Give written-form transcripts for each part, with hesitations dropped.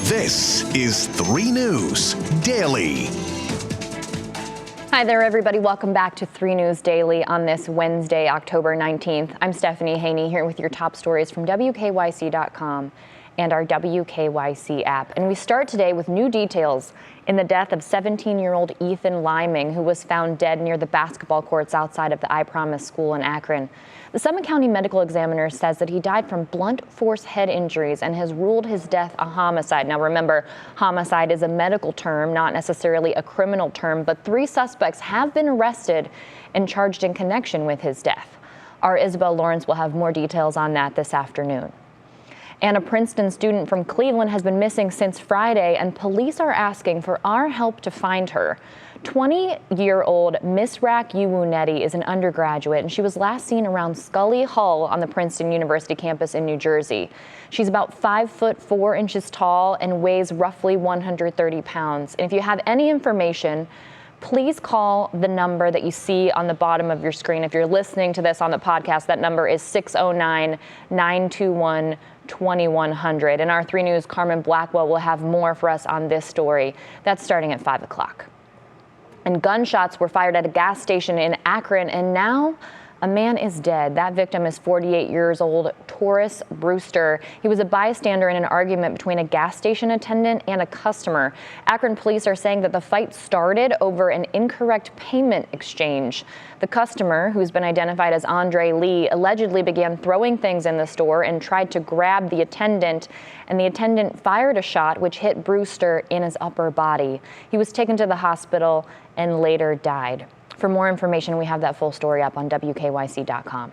This is 3 News Daily. Hi there, everybody. Welcome back to 3 News Daily on this Wednesday, October 19th. I'm Stephanie Haney here with your top stories from WKYC.com and our WKYC app. And we start today with new details in the death of 17-year-old Ethan Liming, who was found dead near the basketball courts outside of the IPromise School in Akron. The Summit County Medical Examiner says that he died from blunt force head injuries and has ruled his death a homicide. Now remember, homicide is a medical term, not necessarily a criminal term, but 3 suspects have been arrested and charged in connection with his death. Our Isabel Lawrence will have more details on that this afternoon. And a Princeton student from Cleveland has been missing since Friday, and police are asking for our help to find her. 20-year-old Miss Rack Uwuneti is an undergraduate, and she was last seen around Scully Hall on the Princeton University campus in New Jersey. She's about 5 foot 4 inches tall and weighs roughly 130 pounds. And if you have any information, please call the number that you see on the bottom of your screen. If you're listening to this on the podcast, that number is 609-921-2100. And our 3 News Carmen Blackwell will have more for us on this story. That's starting at 5 o'clock. And gunshots were fired at a gas station in Akron, and now a man is dead. That victim is 48 years old, Taurus Brewster. He was a bystander in an argument between a gas station attendant and a customer. Akron police are saying that the fight started over an incorrect payment exchange. The customer, who's been identified as Andre Lee, allegedly began throwing things in the store and tried to grab the attendant, and the attendant fired a shot which hit Brewster in his upper body. He was taken to the hospital and later died. For more information, we have that full story up on WKYC.com.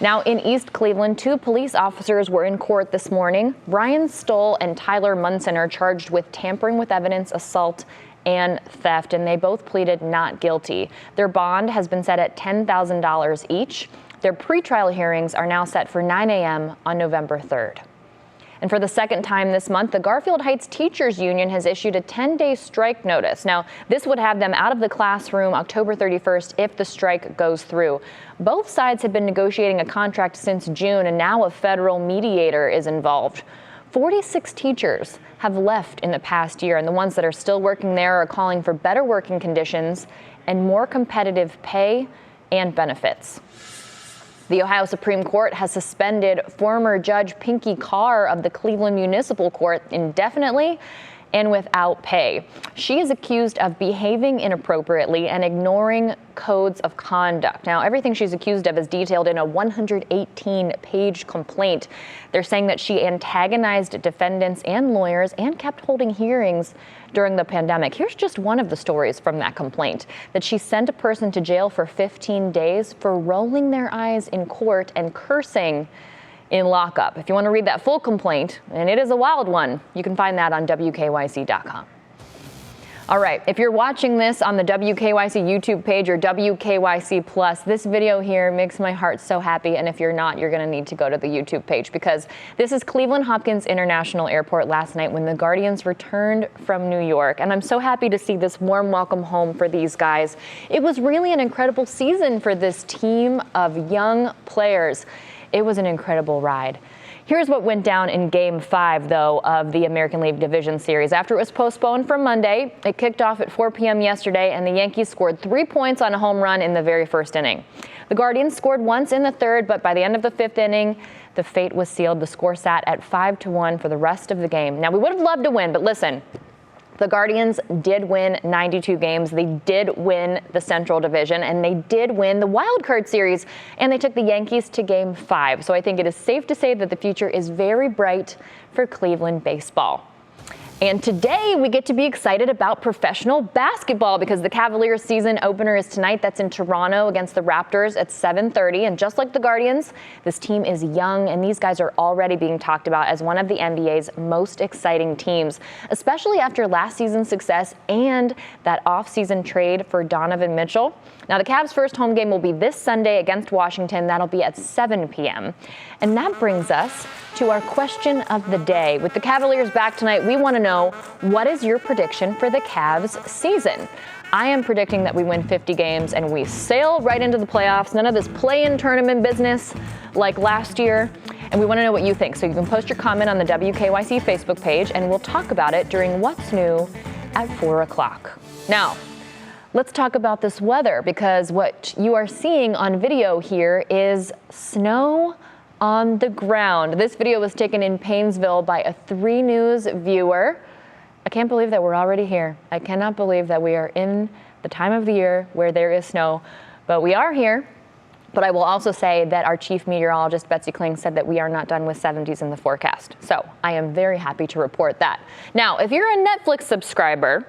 Now, in East Cleveland, 2 police officers were in court this morning. Brian Stoll and Tyler Munson are charged with tampering with evidence, assault, and theft, and they both pleaded not guilty. Their bond has been set at $10,000 each. Their pretrial hearings are now set for 9 a.m. on November 3rd. And for the second time this month, the Garfield Heights Teachers Union has issued a 10-day strike notice. Now, this would have them out of the classroom October 31st if the strike goes through. Both sides have been negotiating a contract since June, and now a federal mediator is involved. 46 teachers have left in the past year, and the ones that are still working there are calling for better working conditions and more competitive pay and benefits. The Ohio Supreme Court has suspended former Judge Pinkey Carr of the Cleveland Municipal Court indefinitely and without pay. She is accused of behaving inappropriately and ignoring codes of conduct. Now, everything she's accused of is detailed in a 118-page complaint. They're saying that she antagonized defendants and lawyers and kept holding hearings during the pandemic. Here's just one of the stories from that complaint, that she sent a person to jail for 15 days for rolling their eyes in court and cursing in lockup. If you want to read that full complaint, and it is a wild one, you can find that on WKYC.com. All right, if you're watching this on the WKYC YouTube page or WKYC Plus, this video here makes my heart so happy. And if you're not, you're going to need to go to the YouTube page, because this is Cleveland Hopkins International Airport last night when the Guardians returned from New York. And I'm so happy to see this warm welcome home for these guys. It was really an incredible season for this team of young players. It was an incredible ride. Here's what went down in Game 5, though, of the American League Division Series. After it was postponed from Monday, it kicked off at 4 p.m. yesterday, and the Yankees scored 3 points on a home run in the very first inning. The Guardians scored once in the third, but by the end of the 5th inning, the fate was sealed. The score sat at 5-1 for the rest of the game. Now, we would have loved to win, but listen. The Guardians did win 92 games. They did win the Central Division, and they did win the Wild Card Series, and they took the Yankees to Game 5. So I think it is safe to say that the future is very bright for Cleveland baseball. And today we get to be excited about professional basketball because the Cavaliers season opener is tonight. That's in Toronto against the Raptors at 7:30. And just like the Guardians, this team is young, and these guys are already being talked about as one of the NBA's most exciting teams, especially after last season's success and that offseason trade for Donovan Mitchell. Now, the Cavs' first home game will be this Sunday against Washington. That'll be at 7 p.m. And that brings us to our question of the day. With the Cavaliers back tonight, we want to know, what is your prediction for the Cavs season? I am predicting that we win 50 games and we sail right into the playoffs. None of this play-in tournament business like last year. And we want to know what you think. So you can post your comment on the WKYC Facebook page, and we'll talk about it during What's New at 4 o'clock. Now, let's talk about this weather, because what you are seeing on video here is snow on the ground. This video was taken in Paynesville by a 3 News viewer. I can't believe that we're already here. I cannot believe that we are in the time of the year where there is snow, but we are here. But I will also say that our chief meteorologist, Betsy Kling, said that we are not done with 70s in the forecast. So I am very happy to report that. Now, if you're a Netflix subscriber,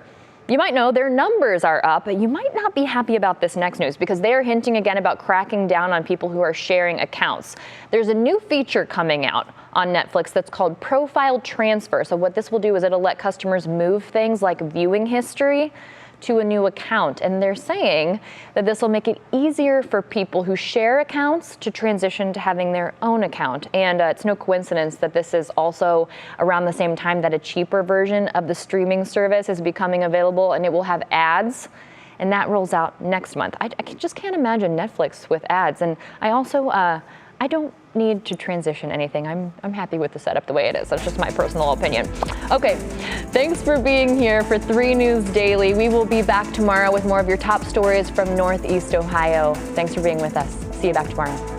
you might know their numbers are up, but you might not be happy about this next news, because they are hinting again about cracking down on people who are sharing accounts. There's a new feature coming out on Netflix that's called profile transfer. So what this will do is it'll let customers move things like viewing history to a new account. And they're saying that this will make it easier for people who share accounts to transition to having their own account. And it's no coincidence that this is also around the same time that a cheaper version of the streaming service is becoming available, and it will have ads. And that rolls out next month. I just can't imagine Netflix with ads. And I also, I don't need to transition anything. I'm happy with the setup the way it is. That's just my personal opinion. Okay, thanks for being here for 3 News Daily. We will be back tomorrow with more of your top stories from Northeast Ohio. Thanks for being with us. See you back tomorrow.